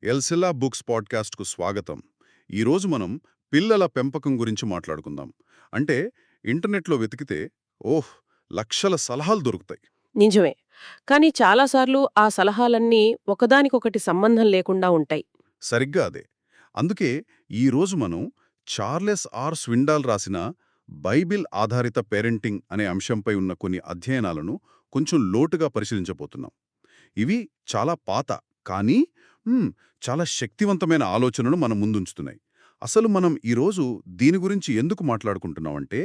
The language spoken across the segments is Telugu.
ఎల్సిలా బుక్స్ పాడ్కాస్ట్కు స్వాగతం. ఈరోజు మనం పిల్లల పెంపకం గురించి మాట్లాడుకుందాం. అంటే ఇంటర్నెట్లో వెతికితే ఓహ్ లక్షల సలహాలు దొరుకుతాయి. నిజమే. కానీ చాలాసార్లు ఆ సలహాలన్నీ ఒకదానికొకటి సంబంధం లేకుండా ఉంటాయి. సరిగ్గా అదే. అందుకే ఈరోజు మనం చార్లెస్ ఆర్ స్విండాల్ రాసిన బైబిల్ ఆధారిత పేరెంటింగ్ అనే అంశంపై ఉన్న కొన్ని అధ్యయనాలను కొంచెం లోతుగా పరిశీలించబోతున్నాం. ఇవి చాలా పాత కానీ చాలా శక్తివంతమైన ఆలోచనను మన ముందుంచుతున్నాయి. అసలు మనం ఈరోజు దీని గురించి ఎందుకు మాట్లాడుకుంటున్నామంటే,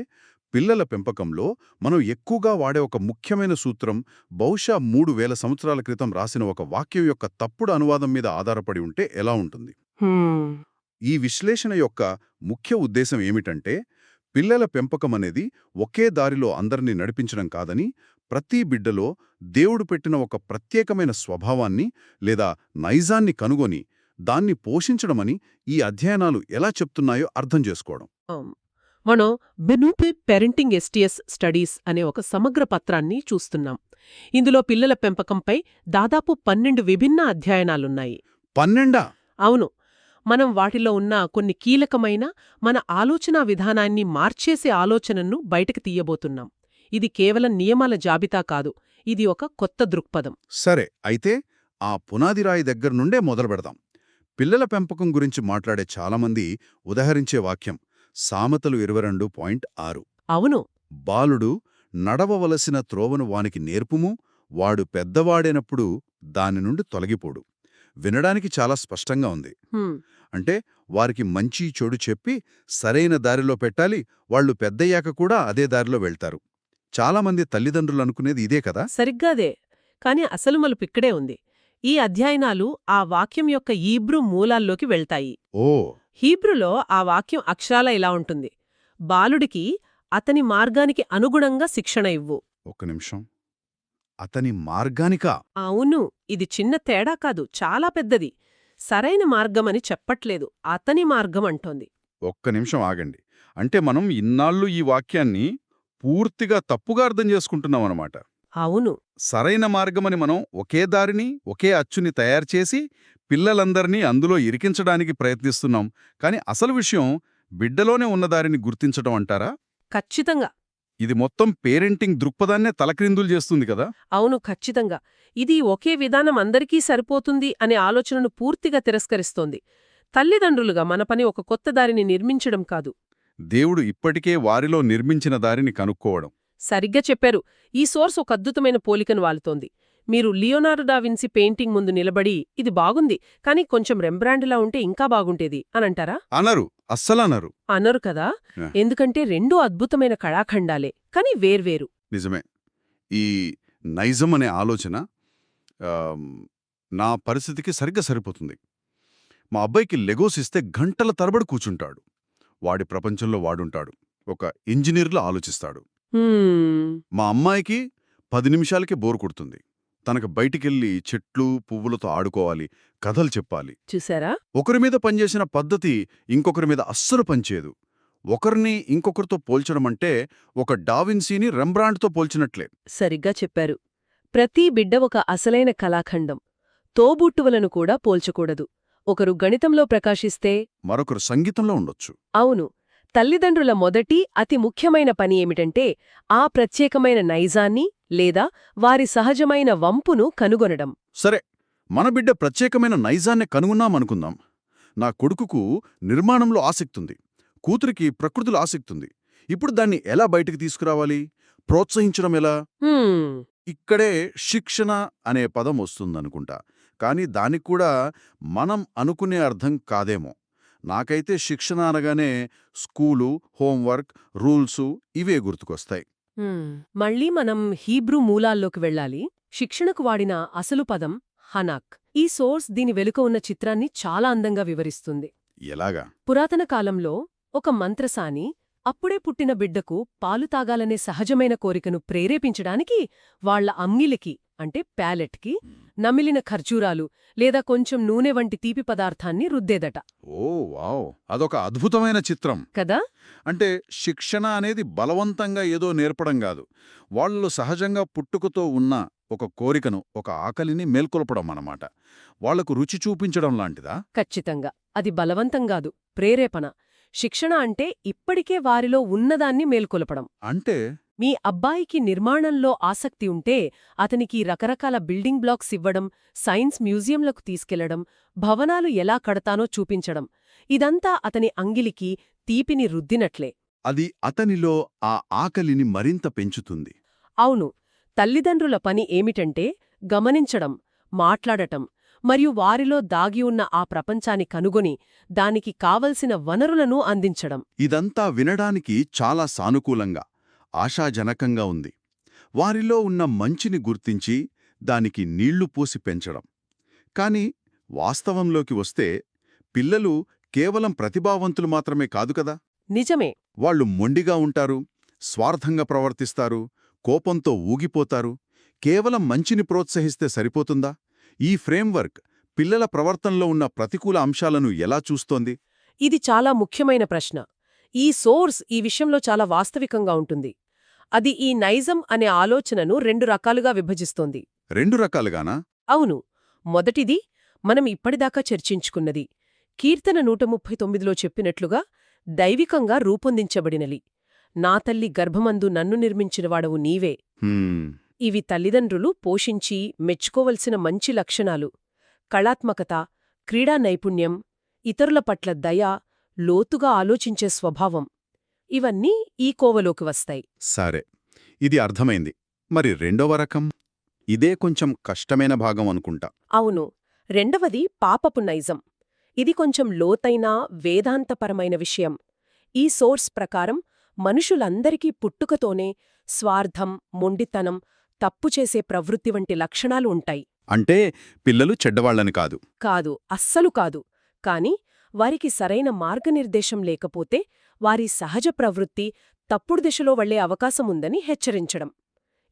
పిల్లల పెంపకంలో మనం ఎక్కువగా వాడే ఒక ముఖ్యమైన సూత్రం బహుశా 3000 సంవత్సరాల క్రితం రాసిన ఒక వాక్యం యొక్క తప్పుడు అనువాదం మీద ఆధారపడి ఉంటే ఎలా ఉంటుంది? హ్మ్. ఈ విశ్లేషణ యొక్క ముఖ్య ఉద్దేశం ఏమిటంటే, పిల్లల పెంపకం అనేది ఒకే దారిలో అందరినీ నడిపించడం కాదని, ప్రతి బిడ్డలో దేవుడు పెట్టిన ఒక ప్రత్యేకమైన స్వభావాన్ని లేదా నైజాన్ని కనుగొని దాన్ని పోషించడమని ఈ అధ్యయనాలు ఎలా చెప్తున్నాయో అర్థం చేసుకోవడం. మనం బెనూపే పేరెంటింగ్ ఎస్టీఎస్ స్టడీస్ అనే ఒక సమగ్ర పత్రాన్ని చూస్తున్నాం. ఇందులో పిల్లల పెంపకంపై దాదాపు 12 విభిన్న అధ్యయనాలున్నాయి. 12? అవును. మనం వాటిలో ఉన్న కొన్ని కీలకమైన మన ఆలోచనా విధానాన్ని మార్చేసే ఆలోచనను బయటకు తీయబోతున్నాం. ఇది కేవలం నియమాల జాబితా కాదు, ఇది ఒక కొత్త దృక్పథం. సరే, అయితే ఆ పునాదిరాయి దగ్గర నుండే మొదలు పెడదాం. పిల్లల పెంపకం గురించి మాట్లాడే చాలామంది ఉదహరించే వాక్యం సామెతలు 22.6. అవును. బాలుడు నడవవలసిన త్రోవను వానికి నేర్పుము, వాడు పెద్దవాడైనప్పుడు దాని నుండి తొలగిపోడు. వినడానికి చాలా స్పష్టంగా ఉంది. హ్మ్. అంటే వారికి మంచి చెడు చెప్పి సరైన దారిలో పెట్టాలి, వాళ్ళు పెద్దయ్యాక కూడా అదే దారిలో వెళ్తారు. చాలామంది తల్లిదండ్రులు అనుకునేది ఇదే కదా. సరిగ్గాదే. కాని అసలు మలుపిక్కడే ఉంది. ఈ అధ్యయనాలు ఆ వాక్యం యొక్క హీబ్రూ మూలాల్లోకి వెళ్తాయి. ఓ. హీబ్రూలో ఆ వాక్యం అక్షరాల ఇలా ఉంటుంది: బాలుడికి అతని మార్గానికి అనుగుణంగా శిక్షణ ఇవ్వు. ఒక్క నిమిషం. అతని మార్గానికా? అవును. ఇది చిన్న తేడా కాదు, చాలా పెద్దది. సరైన మార్గమని చెప్పట్లేదు, అతని మార్గం అంటోంది. ఒక్క నిమిషం ఆగండి. అంటే మనం ఇన్నాళ్ళు ఈ వాక్యాన్ని పూర్తిగా తప్పుగా అర్థం చేసుకుంటున్నామన్నమాట. అవును. సరైన మార్గమని మనం ఒకే దారిని, ఒకే అచ్చుని తయారుచేసి పిల్లలందర్నీ అందులో ఇరికించడానికి ప్రయత్నిస్తున్నాం. కాని అసలు విషయం బిడ్డలోనే ఉన్న దారిని గుర్తించడం అంటారా? ఖచ్చితంగా. ఇది మొత్తం పేరెంటింగ్ దృక్పథాన్నే తలక్రిందులు చేస్తుంది కదా. అవును, ఖచ్చితంగా. ఇది ఒకే విధానం అందరికీ సరిపోతుంది అనే ఆలోచనను పూర్తిగా తిరస్కరిస్తోంది. తల్లిదండ్రులుగా మన పని ఒక కొత్త దారిని నిర్మించడం కాదు, దేవుడు ఇప్పటికే వారిలో నిర్మించిన దారిని కనుక్కోవడం. సరిగ్గా చెప్పారు. ఈ సోర్స్ ఒక అద్భుతమైన పోలికను వాలుతోంది. మీరు లియోనార్డో డా విన్సీ పెయింటింగ్ ముందు నిలబడి ఇది బాగుంది, కానీ కొంచెం రెంబ్రాండ్లా ఉంటే ఇంకా బాగుంటేది అనంటారా? అనరు, అస్సలనరు. అనరు కదా. ఆ. ఎందుకంటే రెండూ అద్భుతమైన కళాఖండాలే, కానీ వేర్వేరు. నిజమే. ఈ నైజం అనే ఆలోచన ఆమ్, నా పరిస్థితికి సరిగ్గా సరిపోతుంది. మా అబ్బాయికి లెగోస్ ఇస్తే గంటల తరబడి కూర్చుంటాడు. వాడి ప్రపంచంలో వాడుంటాడు. ఒక ఇంజనీర్లా ఆలోచిస్తాడు. హ్మ్. మా అమ్మాయికి 10 నిమిషాలకే బోరు కొడుతుంది. తనకు బయటికెళ్ళి చెట్లు, పువ్వులతో ఆడుకోవాలి, కథలు చెప్పాలి. చూసారా? ఒకరి మీద పనిచేసిన పద్ధతి ఇంకొకరి మీద అస్సలు పనిచేయదు. ఒకరిని ఇంకొకరితో పోల్చడమంటే ఒక డావిన్సీని రెంబ్రాండ్తో పోల్చినట్లే. సరిగ్గా చెప్పారు. ప్రతి బిడ్డ ఒక అసలైన కళాఖండం. తోబుట్టువులను కూడా పోల్చకూడదు. ఒకరు గణితంలో ప్రకాశిస్తే మరొకరు సంగీతంలో ఉండొచ్చు. అవును. తల్లిదండ్రుల మొదటి అతి ముఖ్యమైన పని ఏమిటంటే ఆ ప్రత్యేకమైన నైజాన్ని లేదా వారి సహజమైన వంపును కనుగొనడం. సరే, మన బిడ్డ ప్రత్యేకమైన నైజాన్ని కనుగొన్నామనుకుందాం. నా కొడుకుకు నిర్మాణంలో ఆసక్తుంది, కూతురికి ప్రకృతిలో ఆసక్తుంది. ఇప్పుడు దాన్ని ఎలా బయటికి తీసుకురావాలి? ప్రోత్సహించడం ఎలా? హ్మ్. ఇక్కడే శిక్షణ అనే పదం వస్తుందనుకుంటా. కానీ దానికి కూడా మనం అనుకునే అర్థం కాదేమో. నాకైతే శిక్షణ అనగానే స్కూలు, హోంవర్క్, రూల్సు ఇవే గుర్తుకొస్తాయి. మళ్ళీ మనం హీబ్రూ మూలాల్లోకి వెళ్ళాలి. శిక్షణకు వాడిన అసలు పదం హనాక్. ఈ సోర్స్ దీని వెనుక ఉన్న చిత్రాన్ని చాలా అందంగా వివరిస్తుంది. ఎలాగా? పురాతన కాలంలో ఒక మంత్రసాని అప్పుడే పుట్టిన బిడ్డకు పాలు తాగాలనే సహజమైన కోరికను ప్రేరేపించడానికి వాళ్ల అంగిలికి అంటే ప్యాలెట్కి నమిలిన ఖర్జూరాలు లేదా కొంచెం నూనె వంటి తీపి పదార్థాన్ని రుద్దేదట. ఓ వావ్, అదొక అద్భుతమైన చిత్రం. కదా? అంటే శిక్షణ అనేది బలవంతంగా ఏదో నేర్పడం కాదు, వాళ్ళలో సహజంగా పుట్టుకతో ఉన్న ఒక కోరికను, ఒక ఆకలిని మేల్కొల్పడం అన్నమాట. వాళ్లకు రుచి చూపించడం లాంటిదా? ఖచ్చితంగా. అది బలవంతంగాదు, ప్రేరేపణ. శిక్షణ అంటే ఇప్పటికే వారిలో ఉన్నదాన్ని మేల్కొలపడం. అంటే మీ అబ్బాయికి నిర్మాణంలో ఆసక్తి ఉంటే అతనికి రకరకాల బిల్డింగ్ బ్లాక్స్ ఇవ్వడం, సైన్స్ మ్యూజియంలకు తీసుకెళ్లడం, భవనాలు ఎలా కడతానో చూపించడం, ఇదంతా అతని అంగిలికి తీపిని రుద్దినట్లే. అది అతనిలో ఆ ఆకలిని మరింత పెంచుతుంది. అవును. తల్లిదండ్రుల పని ఏమిటంటే గమనించడం, మాట్లాడటం మరియు వారిలో దాగి ఉన్న ఆ ప్రపంచాన్ని కనుగొని దానికి కావలసిన వనరులను అందించడం. ఇదంతా వినడానికి చాలా సానుకూలంగా, ఆశాజనకంగా ఉంది. వారిలో ఉన్న మంచిని గుర్తించి దానికి నీళ్లు పోసి పెంచడం. కాని వాస్తవంలోకి వస్తే పిల్లలు కేవలం ప్రతిభావంతులు మాత్రమే కాదు కదా. నిజమే. వాళ్ళు మొండిగా ఉంటారు, స్వార్థంగా ప్రవర్తిస్తారు, కోపంతో ఊగిపోతారు. కేవలం మంచిని ప్రోత్సహిస్తే సరిపోతుందా? ఈ ఫ్రేమ్వర్క్ పిల్లల ప్రవర్తనలో ఉన్న ప్రతికూల అంశాలను ఎలా చూస్తోంది? ఇది చాలా ముఖ్యమైన ప్రశ్న. ఈ సోర్స్ ఈ విషయంలో చాలా వాస్తవికంగా ఉంటుంది. అది ఈ నైజం అనే ఆలోచనను 2 రకాలుగా విభజిస్తోంది. 2 రకాలుగానా? అవును. మొదటిది మనం ఇప్పటిదాకా చర్చించుకున్నది. కీర్తన 139లో చెప్పినట్లుగా దైవికంగా రూపొందించబడినలి. నా తల్లి గర్భమందు నన్ను నిర్మించినవాడవు నీవే. ఇవి తల్లిదండ్రులు పోషించి మెచ్చుకోవలసిన మంచి లక్షణాలు. కళాత్మకత, క్రీడా నైపుణ్యం, ఇతరుల పట్ల దయ, లోతుగా ఆలోచించే స్వభావం ఇవన్నీ ఈ కోవలోకి వస్తాయి. సరే, ఇది అర్థమైంది. మరి రెండవ రకం? ఇదే కొంచెం కష్టమైన భాగం అనుకుంటా. అవును. రెండవది పాపపు నైజం. ఇది కొంచెం లోతైన వేదాంతపరమైన విషయం. ఈ సోర్స్ ప్రకారం మనుషులందరికీ పుట్టుకతోనే స్వార్థం, మొండితనం, తప్పు చేసే ప్రవృత్తి వంటి లక్షణాలు ఉంటాయి. అంటే పిల్లలు చెడ్డవాళ్లని కాదు. కాదు, అస్సలు కాదు. కాని వారికి సరైన మార్గనిర్దేశం లేకపోతే వారి సహజ ప్రవృత్తి తప్పుడు దిశలో వెళ్లే అవకాశముందని హెచ్చరించడం.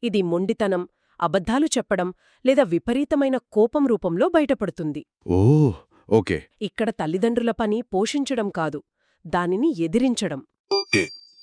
ఇది మొండితనం, అబద్ధాలు చెప్పడం లేదా విపరీతమైన కోపం రూపంలో బయటపడుతుంది. ఓకే. ఇక్కడ తల్లిదండ్రుల పని పోషించడం కాదు, దానిని ఎదిరించడం.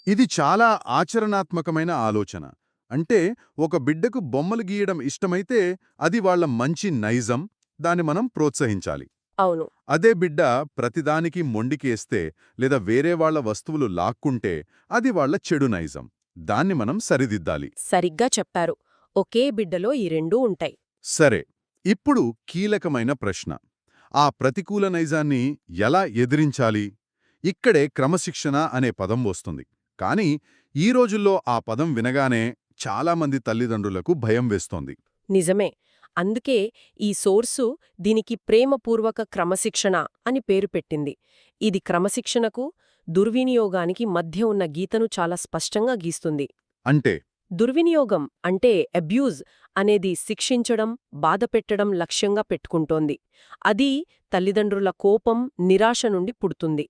ఇది చాలా ఆచరణాత్మకమైన ఆలోచన. అంటే ఒక బిడ్డకు బొమ్మలు గీయడం ఇష్టమైతే అది వాళ్ల మంచి నైజం, దాన్ని మనం ప్రోత్సహించాలి. అవును. అదే బిడ్డ ప్రతిదానికి మొండికేస్తే లేదా వేరే వాళ్ల వస్తువులు లాక్కుంటే అది వాళ్ల చెడు నైజం, దాన్ని మనం సరిదిద్దాలి. సరిగ్గా చెప్పారు. ఒకే బిడ్డలో ఈ రెండూ ఉంటాయి. సరే, ఇప్పుడు కీలకమైన ప్రశ్న. ఆ ప్రతికూల నైజాన్ని ఎలా ఎదిరించాలి? ఇక్కడే క్రమశిక్షణ అనే పదం వస్తుంది. కాని ఈ రోజుల్లో ఆ పదం వినగానే చాలామంది తల్లిదండ్రులకు భయం వేస్తోంది. నిజమే. అందుకే ఈ సోర్సు దీనికి ప్రేమపూర్వక క్రమశిక్షణ అని పేరు పెట్టింది. ఇది క్రమశిక్షణకు, దుర్వినియోగానికి మధ్య ఉన్న గీతను చాలా స్పష్టంగా గీస్తుంది. అంటే దుర్వినియోగం అంటే అబ్యూజ్ అనేది శిక్షించడం, బాధపెట్టడం లక్ష్యంగా పెట్టుకుంటోంది. అది తల్లిదండ్రుల కోపం, నిరాశ నుండి పుడుతుంది.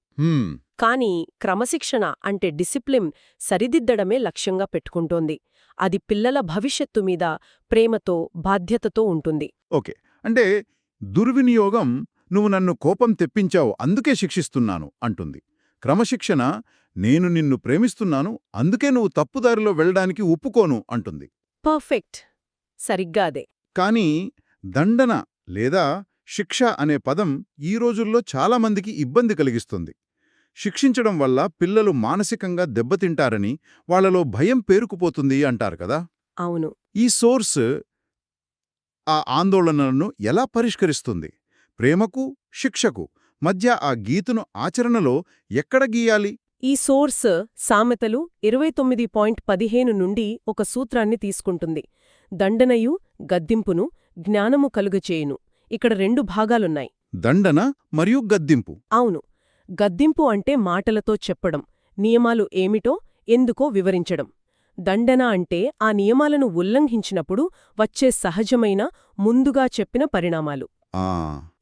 కాని క్రమశిక్షణ అంటే డిసిప్లిన్, సరిదిద్దడమే లక్ష్యంగా పెట్టుకుంటోంది. అది పిల్లల భవిష్యత్తు మీద ప్రేమతో, బాధ్యతతో ఉంటుంది. ఓకే. అంటే దుర్వినియోగం నువ్వు నన్ను కోపం తెప్పించావు అందుకే శిక్షిస్తున్నాను అంటుంది. క్రమశిక్షణ నేను నిన్ను ప్రేమిస్తున్నాను అందుకే నువ్వు తప్పుదారిలో వెళ్ళడానికి ఒప్పుకోను అంటుంది. పర్ఫెక్ట్. సరిగ్గా అదే. కానీ దండన లేదా శిక్ష అనే పదం ఈ రోజుల్లో చాలామందికి ఇబ్బంది కలిగిస్తుంది. శిక్షించడం వల్ల పిల్లలు మానసికంగా దెబ్బతింటారని, వాళ్లలో భయం పేరుకుపోతుంది అంటారు కదా. అవును. ఈ సోర్స్ ఆ ఆందోళనలను ఎలా పరిష్కరిస్తుంది? ప్రేమకు, శిక్షకు మధ్య ఆ గీతును ఆచరణలో ఎక్కడ గీయాలి? ఈ సోర్స్ సామెతలు 29.15 నుండి ఒక సూత్రాన్ని తీసుకుంటుంది. దండనయు, గద్దింపును, జ్ఞానము కలుగచేయును. ఇక్కడ 2 భాగాలున్నాయి. దండన మరియు గద్దింపు. అవును. గద్దింపు అంటే మాటలతో చెప్పడం, నియమాలు ఏమిటో, ఎందుకో వివరించడం. దండన అంటే ఆ నియమాలను ఉల్లంఘించినప్పుడు వచ్చే సహజమైన, ముందుగా చెప్పిన పరిణామాలు.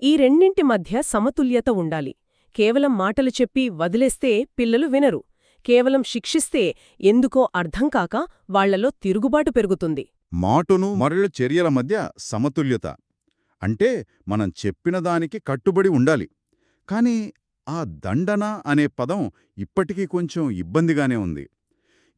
ఈ రెండింటి మధ్య సమతుల్యత ఉండాలి. కేవలం మాటలు చెప్పి వదిలేస్తే పిల్లలు వినరు. కేవలం శిక్షిస్తే ఎందుకో అర్థంకాక వాళ్లలో తిరుగుబాటు పెరుగుతుంది. మాటును మరియు చర్యల మధ్య సమతుల్యత. అంటే మనం చెప్పిన దానికి కట్టుబడి ఉండాలి. కానీ ఆ దండన అనే పదం ఇప్పటికీ కొంచెం ఇబ్బందిగానే ఉంది.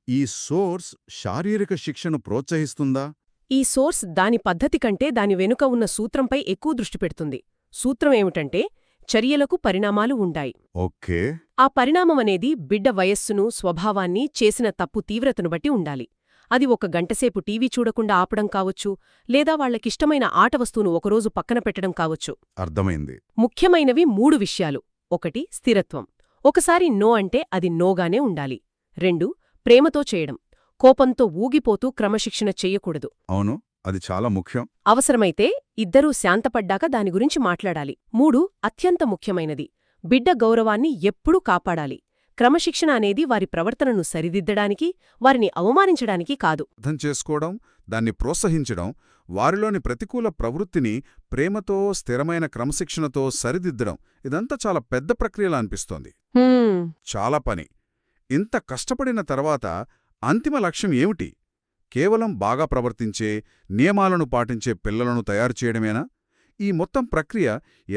ఈ సోర్స్ శారీరక శిక్షను ప్రోత్సహిస్తుందా? ఈ సోర్స్ దాని పద్ధతి కంటే దాని వెనుక ఉన్న సూత్రంపై ఎక్కువ దృష్టి పెడుతుంది. సూత్రం ఏమిటంటే, చర్యలకు పరిణామాలు ఉంటాయి. ఓకే. ఆ పరిణామమనేది బిడ్డ వయస్సును, స్వభావాన్ని, చేసిన తప్పు తీవ్రతను బట్టి ఉండాలి. అది ఒక గంటసేపు టీవీ చూడకుండా ఆపడం కావచ్చు, లేదా వాళ్లకిష్టమైన ఆట వస్తువును ఒకరోజు పక్కన పెట్టడం కావచ్చు. అర్థమైంది. ముఖ్యమైనవి 3 విషయాలు. 1 స్థిరత్వం. ఒకసారి నో అంటే అది నోగానే ఉండాలి. 2 ప్రేమతో చేయడం. కోపంతో ఊగిపోతూ క్రమశిక్షణ చెయ్యకూడదు. అవును, అది చాలా ముఖ్యం. అవసరమైతే ఇద్దరూ శాంతపడ్డాక దాని గురించి మాట్లాడాలి. 3 అత్యంత ముఖ్యమైనది. బిడ్డ గౌరవాన్ని ఎప్పుడూ కాపాడాలి. క్రమశిక్షణ అనేది వారి ప్రవర్తనను సరిదిద్దడానికి, వారిని అవమానించడానికి కాదు. అర్థం చేసుకోవడం, దాన్ని ప్రోత్సహించడం, వారిలోని ప్రతికూల ప్రవృత్తిని ప్రేమతో, స్థిరమైన క్రమశిక్షణతో సరిదిద్దడం, ఇదంతా చాలా పెద్ద ప్రక్రియలా అనిపిస్తోంది. చాలా పని. ఇంత కష్టపడిన తర్వాత అంతిమ లక్ష్యం ఏమిటి? కేవలం బాగా ప్రవర్తించే, నియమాలను పాటించే పిల్లలను తయారు చేయడమేనా? ఈ మొత్తం ప్రక్రియ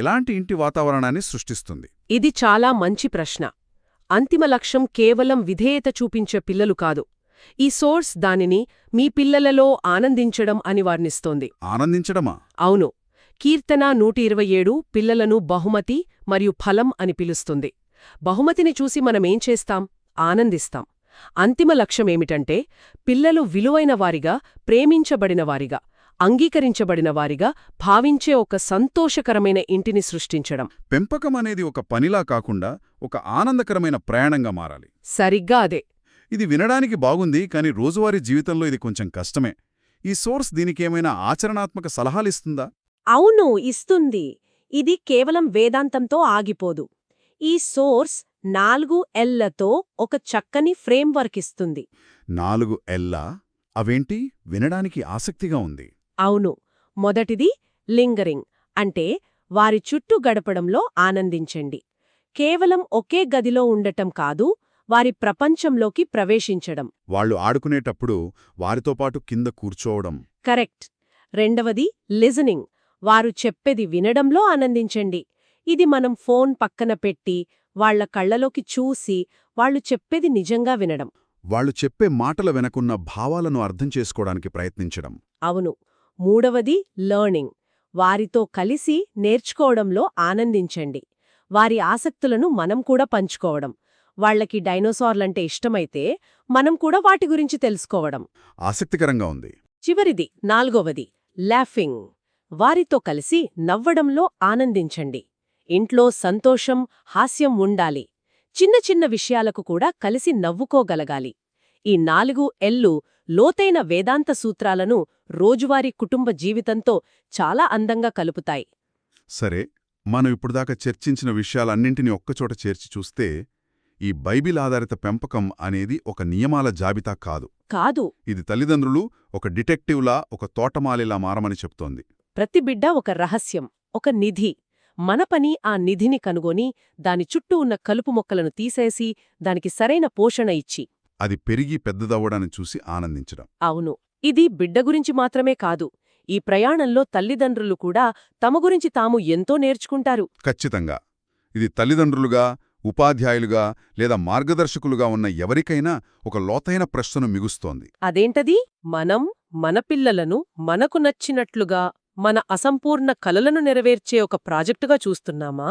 ఎలాంటి ఇంటి వాతావరణాన్ని సృష్టిస్తుంది? ఇది చాలా మంచి ప్రశ్న. అంతిమ లక్ష్యం కేవలం విధేయత చూపించే పిల్లలు కాదు. ఈ సోర్స్ దానిని మీ పిల్లలలో ఆనందించడం అని వర్ణిస్తోంది. ఆనందించడమా? అవును. కీర్తన 127 పిల్లలను బహుమతి మరియు ఫలం అని పిలుస్తుంది. బహుమతిని చూసి మనమేం చేస్తాం? ఆనందిస్తాం. అంతిమ లక్ష్యమేమిటంటే, పిల్లలు విలువైనవారిగా, ప్రేమించబడినవారిగా, అంగీకరించబడినవారిగా భావించే ఒక సంతోషకరమైన ఇంటిని సృష్టించడం. పెంపకమనేది ఒక పనిలా కాకుండా ఒక ఆనందకరమైన ప్రయాణంగా మారాలి. సరిగ్గా అదే. ఇది వినడానికి బాగుంది, కానీ రోజువారీ జీవితంలో ఇది కొంచెం కష్టమే. ఈ సోర్స్ దీనికేమైనా ఆచరణాత్మక సలహాలిస్తుందా? అవును, ఇస్తుంది. ఇది కేవలం వేదాంతంతో ఆగిపోదు. ఈ సోర్స్ 4 Lతో ఒక చక్కని ఫ్రేమ్వర్క్ ఇస్తుంది. 4 Lలా? అవేంటి? వినడానికి ఆసక్తిగా ఉంది. అవును. మొదటిది లింగరింగ్, అంటే వారి చుట్టూ గడపడంలో ఆనందించండి. కేవలం ఒకే గదిలో ఉండటం కాదు, వారి ప్రపంచంలోకి ప్రవేశించడం. వాళ్ళు ఆడుకునేటప్పుడు వారితో పాటు కింద కూర్చోవడం. కరెక్ట్. రెండవది లిజనింగ్, వారు చెప్పేది వినడంలో ఆనందించండి. ఇది మనం ఫోన్ పక్కన పెట్టి, వాళ్ల కళ్లలోకి చూసి, వాళ్లు చెప్పేది నిజంగా వినడం. వాళ్ళు చెప్పే మాటల వెనకున్న భావాలను అర్థం చేసుకోవడానికి ప్రయత్నించడం. అవును. మూడవది లర్నింగ్, వారితో కలిసి నేర్చుకోవడంలో ఆనందించండి. వారి ఆసక్తులను మనం కూడా పంచుకోవడం. వాళ్లకి డైనోసార్లంటే ఇష్టమైతే మనం కూడా వాటి గురించి తెలుసుకోవడం. ఆసక్తికరంగా ఉంది. చివరిది 4వది లాఫింగ్, వారితో కలిసి నవ్వడంలో ఆనందించండి. ఇంట్లో సంతోషం, హాస్యం ఉండాలి. చిన్న చిన్న విషయాలకు కూడా కలిసి నవ్వుకోగలగాలి. ఈ 4 Lలు లోతైన వేదాంత సూత్రాలను రోజువారీ కుటుంబ జీవితంతో చాలా అందంగా కలుపుతాయి. సరే, మనం ఇప్పుడుదాకా చర్చించిన విషయాలన్నింటినీ ఒక్కచోట చేర్చి చూస్తే, ఈ బైబిల్ ఆధారిత పెంపకం అనేది ఒక నియమాల జాబితా కాదు. ఇది తల్లిదండ్రులు ఒక డిటెక్టివ్లా, ఒక తోటమాలిలా మారమని చెప్తోంది. ప్రతి బిడ్డ ఒక రహస్యం, ఒక నిధి. మన పని ఆ నిధిని కనుగొని, దాని చుట్టూ ఉన్న కలుపు మొక్కలను తీసేసి, దానికి సరైన పోషణ ఇచ్చి, అది పెరిగి పెద్దదవ్వడాన్ని చూసి ఆనందించడం. అవును. ఇది బిడ్డ గురించి మాత్రమే కాదు. ఈ ప్రయాణంలో తల్లిదండ్రులు కూడా తమ గురించి తాము ఎంతో నేర్చుకుంటారు. ఖచ్చితంగా. ఇది తల్లిదండ్రులుగా, ఉపాధ్యాయులుగా లేదా మార్గదర్శకులుగా ఉన్న ఎవరికైనా ఒక లోతైన ప్రశ్నను మిగుస్తోంది. అదేంటది? మనం మన పిల్లలను మనకు నచ్చినట్లుగా, మన అసంపూర్ణ కలలను నెరవేర్చే ఒక ప్రాజెక్టుగా చూస్తున్నామా?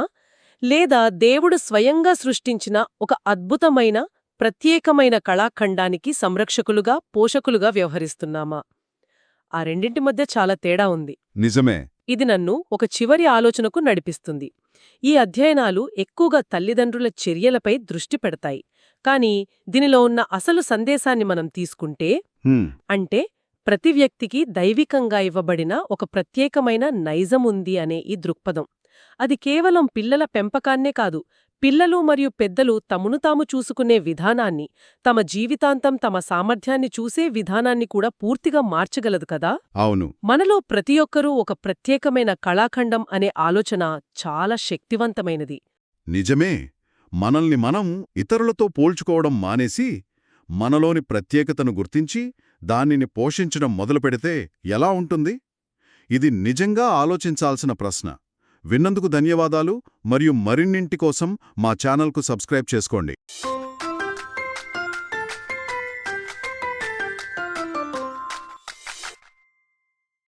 లేదా దేవుడు స్వయంగా సృష్టించిన ఒక అద్భుతమైన, ప్రత్యేకమైన కళాఖండానికి సంరక్షకులుగా, పోషకులుగా వ్యవహరిస్తున్నామా? ఆ రెండింటి మధ్య చాలా తేడా ఉంది. నిజమే. ఇది నన్ను ఒక చివరి ఆలోచనకు నడిపిస్తుంది. ఈ అధ్యయనాలు ఎక్కువగా తల్లిదండ్రుల చర్యలపై దృష్టి పెడతాయి. కానీ దీనిలో ఉన్న అసలు సందేశాన్ని మనం తీసుకుంటే, అంటే ప్రతి వ్యక్తికి దైవికంగా ఇవ్వబడిన ఒక ప్రత్యేకమైన నైజం ఉంది అనే ఈ దృక్పథం. అది కేవలం పిల్లల పెంపకాన్నే కాదు, పిల్లలు మరియు పెద్దలు తమను తాము చూసుకునే విధానాన్ని, తమ జీవితాంతం తమ సామర్థ్యాన్ని చూసే విధానాన్ని కూడా పూర్తిగా మార్చగలదు కదా. అవును. మనలో ప్రతి ఒక్కరూ ఒక ప్రత్యేకమైన కళాఖండం అనే ఆలోచన చాలా శక్తివంతమైనది. నిజమే. మనల్ని మనం ఇతరులతో పోల్చుకోవడం మానేసి, మనలోని ప్రత్యేకతను గుర్తించి, దానిని పోషించడం మొదలుపెడితే ఎలా ఉంటుంది? ఇది నిజంగా ఆలోచించాల్సిన ప్రశ్న. విన్నందుకు ధన్యవాదాలు మరియు మరిన్నింటి కోసం మా ఛానల్కు సబ్స్క్రైబ్ చేసుకోండి.